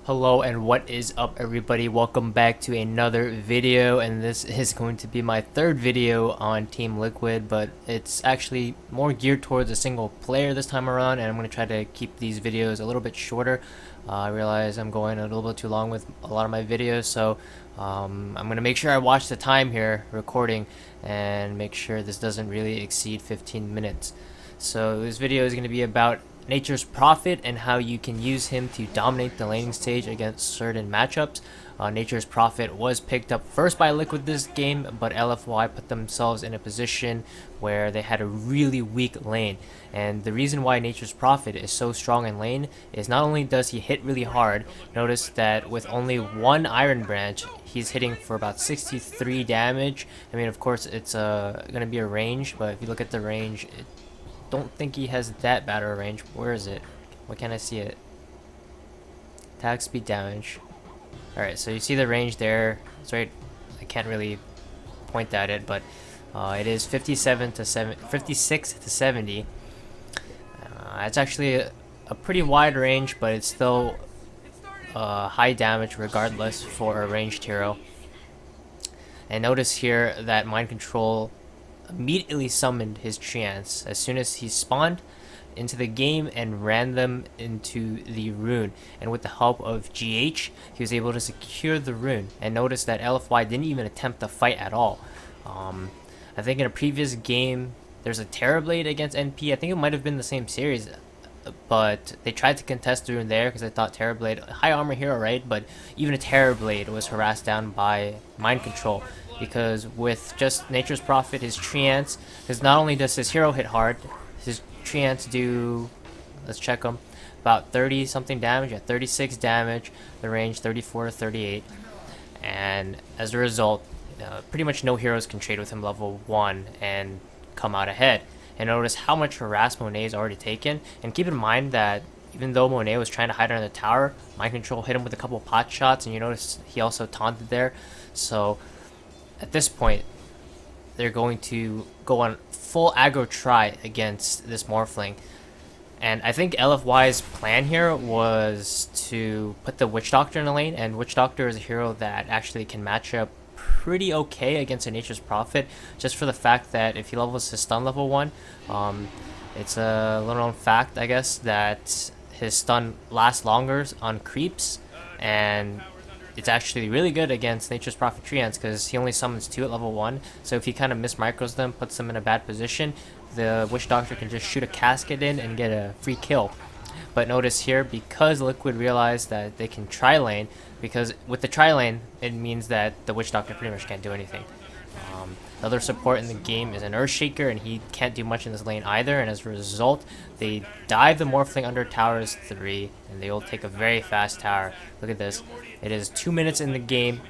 Hello and what is up everybody, welcome back to another video, and this is going to be my third video on Team Liquid, but it's actually more geared towards a single player this time around, and I'm going to try to keep these videos a little bit shorter. I realize I'm going a little bit too long with a lot of my videos, so I'm going to make sure I watch the time here recording and make sure this doesn't really exceed 15 minutes. So this video is going to be about Nature's Prophet and how you can use him to dominate the laning stage against certain matchups. Nature's Prophet was picked up first by Liquid this game, but LFY put themselves in a position where they had a really weak lane. And the reason why Nature's Prophet is so strong in lane is not only does he hit really hard, notice that with only one Iron Branch, he's hitting for about 63 damage. I mean, of course, it's going to be a range, but if you look at the range, don't think he has that bad of a range. Where is it? Why can't I see it? Attack speed damage. Alright, so you see the range there. It's right. I can't really point at it, but it is 56 to 70. It's actually a pretty wide range, but it's still high damage regardless for a ranged hero. And notice here that Mind Control immediately summoned his Treants as soon as he spawned into the game and ran them into the rune, and with the help of GH he was able to secure the rune. And notice that LFY didn't even attempt to fight at all. I think in a previous game there's a Terrorblade against NP. I think it might have been the same series, but they tried to contest the rune there because I thought Terrorblade, high armor hero, right? But even a Terrorblade was harassed down by Mind Control, because with just Nature's Prophet, his Treants, because not only does his hero hit hard, his Treants do, let's check them, about 30 something damage, at 36 damage, the range 34 to 38, and as a result, pretty much no heroes can trade with him level 1 and come out ahead. And notice how much harass Monet's already taken, and keep in mind that even though Monet was trying to hide under the tower, Mind Control hit him with a couple pot shots, and you notice he also taunted there. So at this point, they're going to go on full aggro try against this Morphling. And I think LFY's plan here was to put the Witch Doctor in the lane, and Witch Doctor is a hero that actually can match up pretty okay against a Nature's Prophet, just for the fact that if he levels his stun level 1, it's a little known fact, I guess, that his stun lasts longer on creeps, and it's actually really good against Nature's Prophet Treants because he only summons 2 at level 1, so if he kind of mismicros them, puts them in a bad position, the Witch Doctor can just shoot a casket in and get a free kill. But notice here, because Liquid realized that they can tri-lane, because with the tri-lane, it means that the Witch Doctor pretty much can't do anything. The other support in the game is an Earthshaker, and he can't do much in this lane either, and as a result, they dive the Morphling under towers 3, and they will take a very fast tower. Look at this. It is 2 minutes in the game.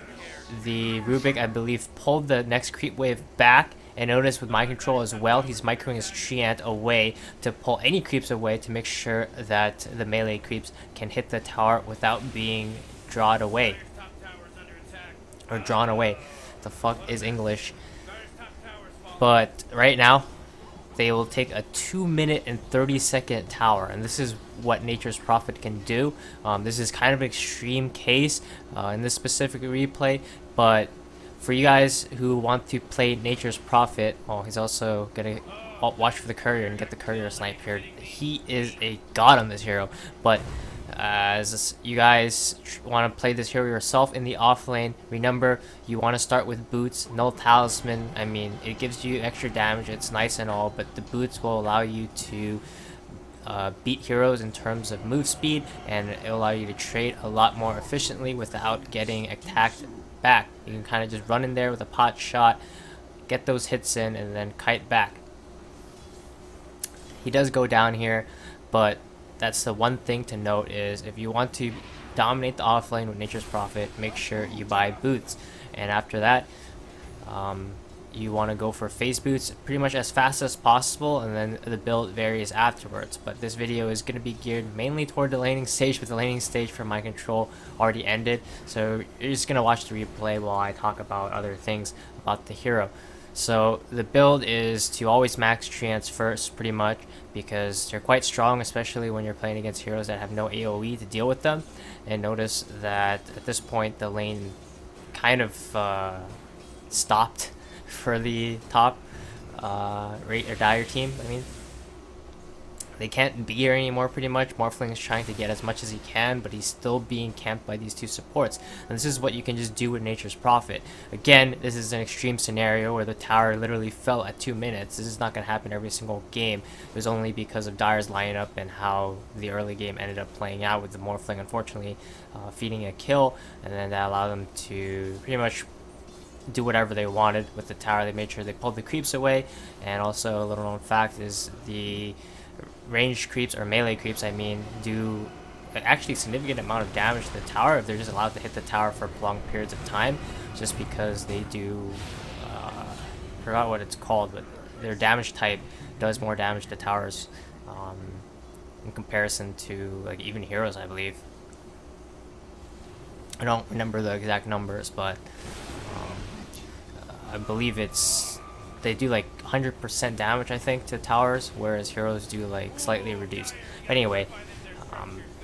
The Rubik, I believe, pulled the next creep wave back, and notice with Mind Control as well, he's microing his Treant away to pull any creeps away to make sure that the melee creeps can hit the tower without being drawn away. Or drawn away. The fuck is English? But right now, they will take a 2-minute and 30-second tower, and this is what Nature's Prophet can do. This is kind of an extreme case in this specific replay, but for you guys who want to play Nature's Prophet, he's also gonna watch for the courier and get the courier snipe here. He is a god on this hero, but as you guys want to play this hero yourself in the off lane, remember you want to start with boots, no talisman. I mean, it gives you extra damage, it's nice and all, but the boots will allow you to beat heroes in terms of move speed, and it will allow you to trade a lot more efficiently without getting attacked back. You can kind of just run in there with a pot shot, get those hits in, and then kite back. He does go down here, but that's the one thing to note, is if you want to dominate the offlane with Nature's Prophet, make sure you buy boots. And after that, you want to go for phase boots pretty much as fast as possible, and then the build varies afterwards. But this video is going to be geared mainly toward the laning stage, but the laning stage for Mind Control already ended, so you're just going to watch the replay while I talk about other things about the hero. So the build is to always max treants first, pretty much, because they're quite strong, especially when you're playing against heroes that have no AoE to deal with them. And notice that at this point the lane kind of stopped for the top rate or dire team. I mean, they can't be here anymore, pretty much. Morphling is trying to get as much as he can, but he's still being camped by these two supports. And this is what you can just do with Nature's Prophet. Again, this is an extreme scenario where the tower literally fell at 2 minutes. This is not going to happen every single game. It was only because of Dire's lineup and how the early game ended up playing out, with the Morphling unfortunately feeding a kill, and then that allowed them to pretty much do whatever they wanted with the tower. They made sure they pulled the creeps away, and also a little known fact is the ranged creeps, or melee creeps I mean, do actually significant amount of damage to the tower if they're just allowed to hit the tower for prolonged periods of time, just because they do forgot what it's called, but their damage type does more damage to towers in comparison to like even heroes, I believe. I don't remember the exact numbers, but I believe they do like 100% damage, I think, to towers, whereas heroes do like slightly reduced. But anyway,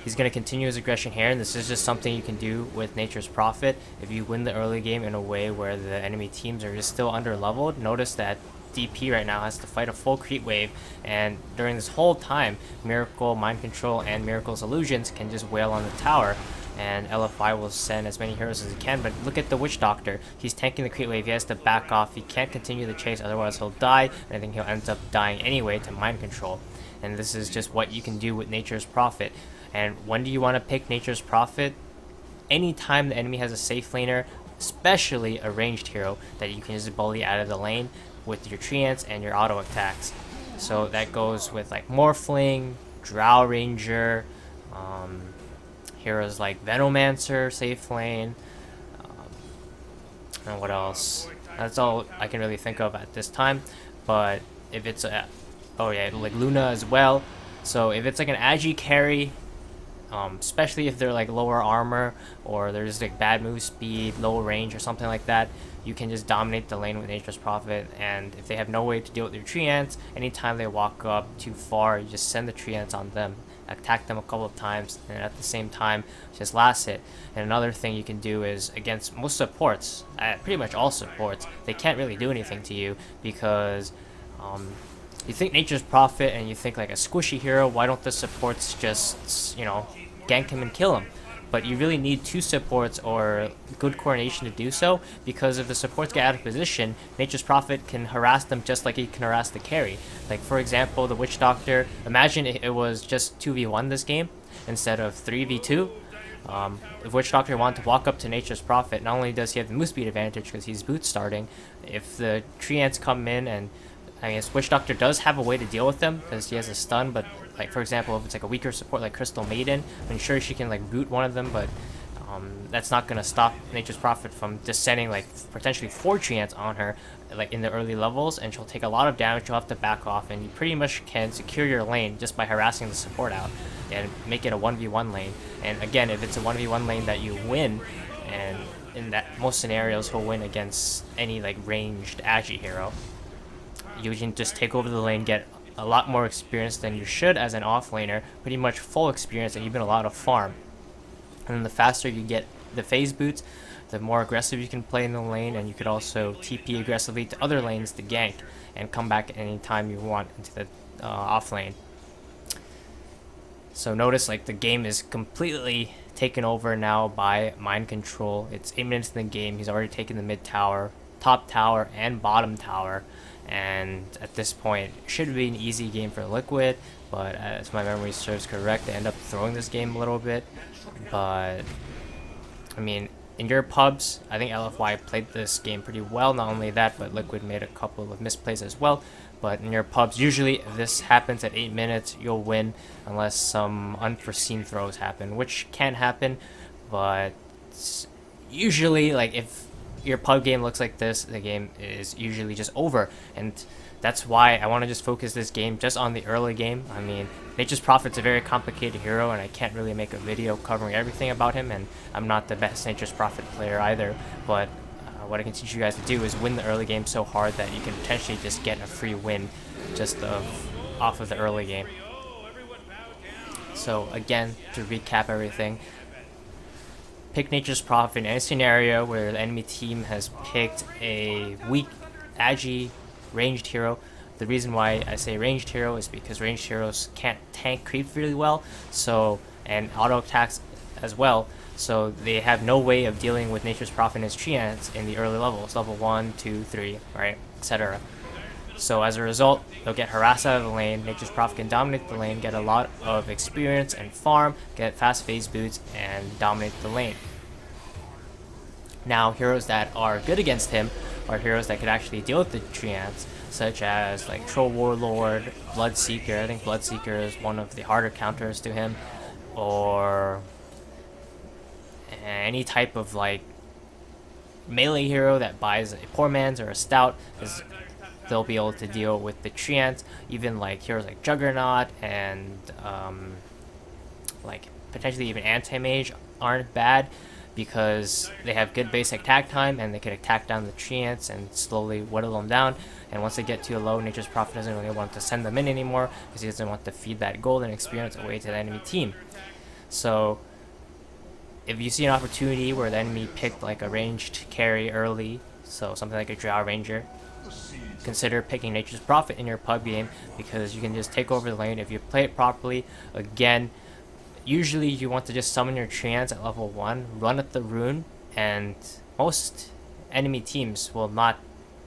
he's going to continue his aggression here, and this is just something you can do with Nature's Prophet. If you win the early game in a way where the enemy teams are just still under leveled, notice that DP right now has to fight a full creep wave, and during this whole time, Miracle, Mind Control, and Miracle's Illusions can just wail on the tower, and LFI will send as many heroes as he can. But look at the Witch Doctor. He's tanking the creep wave. He has to back off. He can't continue the chase, otherwise he'll die, and I think he'll end up dying anyway to Mind Control. And this is just what you can do with Nature's Prophet. And when do you want to pick Nature's Prophet? Anytime the enemy has a safe laner, especially a ranged hero that you can just bully out of the lane with your treants and your auto attacks. So that goes with like Morphling, Drow Ranger, heroes like Venomancer, safe lane, and what else? That's all I can really think of at this time. But if it's a, oh yeah, like Luna as well. So if it's like an Agi carry, especially if they're like lower armor, or there's like bad move speed, low range, or something like that, you can just dominate the lane with Nature's Prophet. And if they have no way to deal with their treants, anytime they walk up too far, you just send the treants on them, attack them a couple of times, and at the same time just last hit. And another thing you can do is, against most supports, pretty much all supports, they can't really do anything to you, because you think Nature's Prophet and you think like a squishy hero, why don't the supports just, you know, gank him and kill him? But you really need two supports or good coordination to do so, because if the supports get out of position, Nature's Prophet can harass them just like he can harass the carry. Like for example, the Witch Doctor, imagine it was just 2v1 this game instead of 3v2. If Witch Doctor wanted to walk up to Nature's Prophet, not only does he have the move speed advantage because he's boot starting, if the treants come in, and I guess Witch Doctor does have a way to deal with them because he has a stun, but like for example, if it's like a weaker support like Crystal Maiden, I'm sure she can like root one of them, but that's not gonna stop Nature's Prophet from just sending like potentially 4 treants on her like in the early levels, and she'll take a lot of damage. You'll have to back off, and you pretty much can secure your lane just by harassing the support out and make it a 1v1 lane. And again, if it's a 1v1 lane that you win, and in that most scenarios he'll win against any like ranged Agi hero, you can just take over the lane, get a lot more experience than you should as an offlaner, pretty much full experience and even a lot of farm. And then the faster you get the phase boots, the more aggressive you can play in the lane, and you could also TP aggressively to other lanes to gank and come back anytime you want into the off lane. So notice like the game is completely taken over now by Mind Control. It's 8 minutes in the game. He's already taken the mid tower, top tower, and bottom tower. And at this point, it should be an easy game for Liquid, but as my memory serves correct, they end up throwing this game a little bit. But I mean, in your pubs, I think LFY played this game pretty well. Not only that, but Liquid made a couple of misplays as well. But in your pubs, usually if this happens at 8 minutes, you'll win unless some unforeseen throws happen, which can happen. But usually, like if your pub game looks like this, the game is usually just over. And that's why I want to just focus this game just on the early game. I mean, Nature's Prophet's a very complicated hero, and I can't really make a video covering everything about him, and I'm not the best Nature's Prophet player either. But what I can teach you guys to do is win the early game so hard that you can potentially just get a free win just off of the early game. So again, to recap everything, pick Nature's Prophet in any scenario where the enemy team has picked a weak agi ranged hero. The reason why I say ranged hero is because ranged heroes can't tank creep really well, so, and auto attacks as well, so they have no way of dealing with Nature's Prophet and his treants in the early levels, level 1, 2, 3, right, etc. So as a result, they'll get harassed out of the lane. Nature's Prophet can dominate the lane, get a lot of experience and farm, get fast phase boots, and dominate the lane. Now, heroes that are good against him are heroes that could actually deal with the treants, such as like Troll Warlord, Bloodseeker. I think Bloodseeker is one of the harder counters to him, or any type of like melee hero that buys a poor man's or a stout, because they'll be able to deal with the treants. Even like heroes like Juggernaut and like potentially even Anti-Mage aren't bad, because they have good basic attack time and they can attack down the treants and slowly whittle them down. And once they get too low, Nature's Prophet doesn't really want to send them in anymore, because he doesn't want to feed that golden experience away to the enemy team. So if you see an opportunity where the enemy picked like a ranged carry early, so something like a Drow Ranger, consider picking Nature's Prophet in your pub game, because you can just take over the lane if you play it properly. Again, usually you want to just summon your treants at level 1, run at the rune, and most enemy teams will not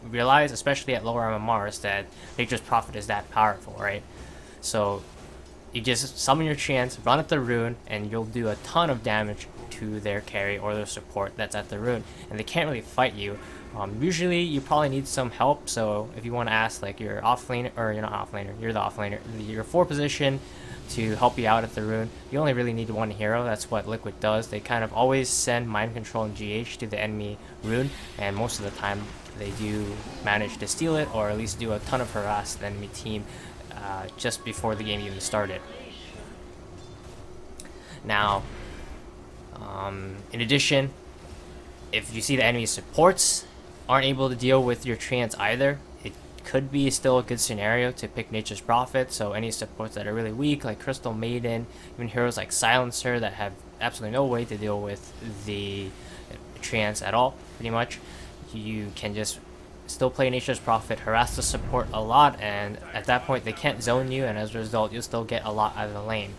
realize, especially at lower MMRs, that Nature's Prophet is that powerful, right? So you just summon your treants, run at the rune, and you'll do a ton of damage to their carry or their support that's at the rune, and they can't really fight you. Usually you probably need some help, so if you want to ask like your offlaner, or you're not offlaner, you're the offlaner, your 4 position to help you out at the rune, you only really need 1 hero. That's what Liquid does. They kind of always send Mind Control and GH to the enemy rune, and most of the time they do manage to steal it, or at least do a ton of harass to the enemy team just before the game even started. Now, in addition, if you see the enemy supports aren't able to deal with your treants either, it could be still a good scenario to pick Nature's Prophet. So any supports that are really weak, like Crystal Maiden, even heroes like Silencer that have absolutely no way to deal with the treants at all, pretty much, you can just still play Nature's Prophet, harass the support a lot, and at that point they can't zone you, and as a result you'll still get a lot out of the lane.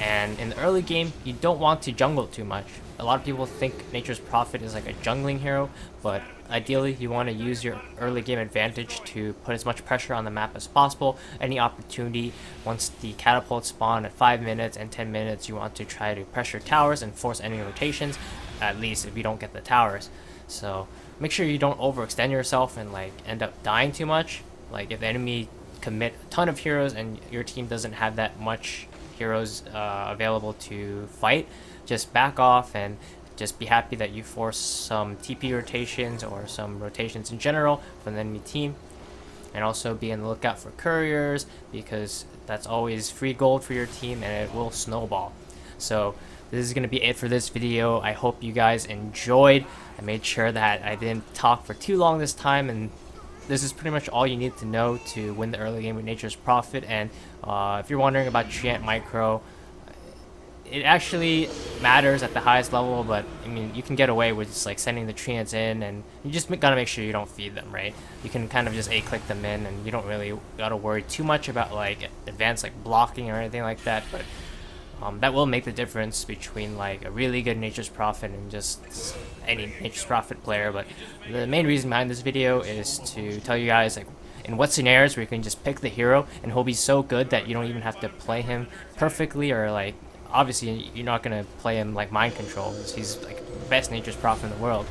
And in the early game, you don't want to jungle too much. A lot of people think Nature's Prophet is like a jungling hero, but ideally you want to use your early game advantage to put as much pressure on the map as possible. Any opportunity, once the catapults spawn at 5 minutes and 10 minutes, you want to try to pressure towers and force enemy rotations, at least if you don't get the towers. So make sure you don't overextend yourself and like end up dying too much. Like if the enemy commit a ton of heroes and your team doesn't have that much heroes available to fight, just back off and just be happy that you force some TP rotations or some rotations in general from the enemy team. And also be on the lookout for couriers, because that's always free gold for your team and it will snowball. So this is going to be it for this video. I hope you guys enjoyed. I made sure that I didn't talk for too long this time, and this is pretty much all you need to know to win the early game with Nature's Prophet. And if you're wondering about Treant Micro, it actually matters at the highest level, but I mean, you can get away with just like sending the treants in, and you just gotta make sure you don't feed them, right? You can kind of just A-click them in, and you don't really gotta worry too much about like advanced like blocking or anything like that. But that will make the difference between like a really good Nature's Prophet and just any Nature's Prophet player. But the main reason behind this video is to tell you guys like in what scenarios where you can just pick the hero and he'll be so good that you don't even have to play him perfectly, or like obviously you're not gonna play him like Mind Control, he's like the best Nature's Prophet in the world.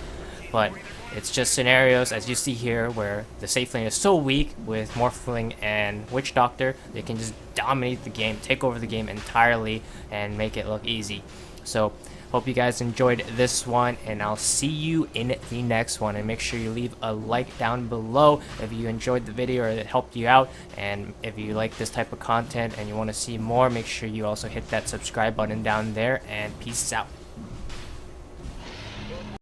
But it's just scenarios, as you see here, where the safe lane is so weak with Morphling and Witch Doctor, they can just dominate the game, take over the game entirely, and make it look easy. So, hope you guys enjoyed this one, and I'll see you in the next one. And make sure you leave a like down below if you enjoyed the video or it helped you out. And if you like this type of content and you want to see more, make sure you also hit that subscribe button down there, and peace out.